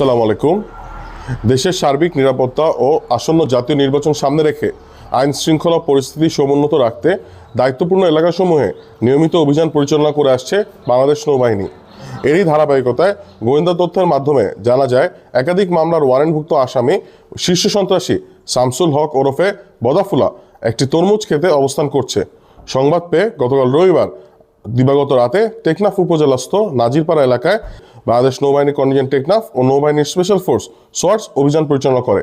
আসসালামু আলাইকুম। দেশের সার্বিক নিরাপত্তা ও আসন্ন জাতীয় নির্বাচন সামনে রেখে আইন শৃঙ্খলা পরিস্থিতি সমুন্নত রাখতে দায়িত্বপূর্ণ এলাকাসমূহে নিয়মিত অভিযান পরিচালনা করে আসছে বাংলাদেশ নৌবাহিনী। এরই ধারাবাহিকতায় গোয়েন্দা তথ্যের মাধ্যমে জানা যায় একাধিক মামলার ওয়ারেন্টভুক্ত আসামি শীর্ষ সন্ত্রাসী শামসুল হক ওরফে বদাফুলা একটি তরমুজ খেতে অবস্থান করছে। সংবাদ পেয়ে গতকাল রবিবার দিবাগত রাতে টেকনাফ উপজেলাস্থ নাজিরপাড়া এলাকায় বাংলাদেশ নৌবাহিনী কন্টিনজেন্ট টেকনাফ ও নৌবাহিনীর স্পেশাল ফোর্স সোয়ার্টস অভিযান পরিচালনা করে।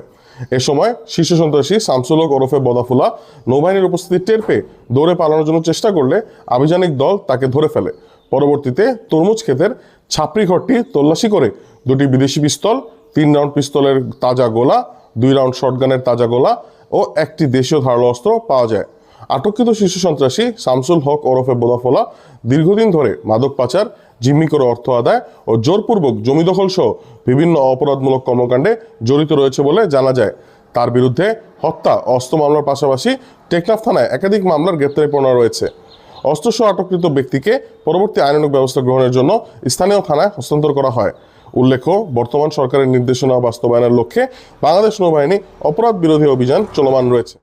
এ সময় শীর্ষ সন্ত্রাসী শামসুল হক ওরফে বদাফুলা নৌবাহিনীর উপস্থিতি টের পেয়ে দৌড়ে পালানোর জন্য চেষ্টা করলে আভিযানিক দল তাকে ধরে ফেলে। পরবর্তীতে তরমুজ ক্ষেতের ছাপড়ি ঘরটি তল্লাশি করে দুটি বিদেশি পিস্তল, 3 রাউন্ড পিস্তলের তাজা গোলা, 2 রাউন্ড শটগানের তাজা গোলা ও একটি দেশীয় ধারালো অস্ত্র পাওয়া যায়। আটককৃত শীর্ষ সন্ত্রাসী শামসুল হক ওরফে বদাফুলা দীর্ঘদিন ধরে মাদক পাচার, জিম্মি করে অর্থ আদায় ও জোরপূর্বক জমি দখল সহ বিভিন্ন অপরাধমূলক কর্মকাণ্ডে জড়িত রয়েছে বলে জানা যায়। তার বিরুদ্ধে হত্যা, অস্ত্র মামলার পাশাপাশি টেকনাফ থানায় একাধিক মামলার গ্রেপ্তারি পরোয়ানা রয়েছে। অস্ত্রসহ আটককৃত ব্যক্তিকে পরবর্তী আইনানুগ ব্যবস্থা গ্রহণের জন্য স্থানীয় থানায় হস্তান্তর করা হয়। উল্লেখ্য, বর্তমান সরকারের নির্দেশনা বাস্তবায়নের লক্ষ্যে বাংলাদেশ নৌবাহিনী অপরাধ বিরোধী অভিযান চলমান রয়েছে।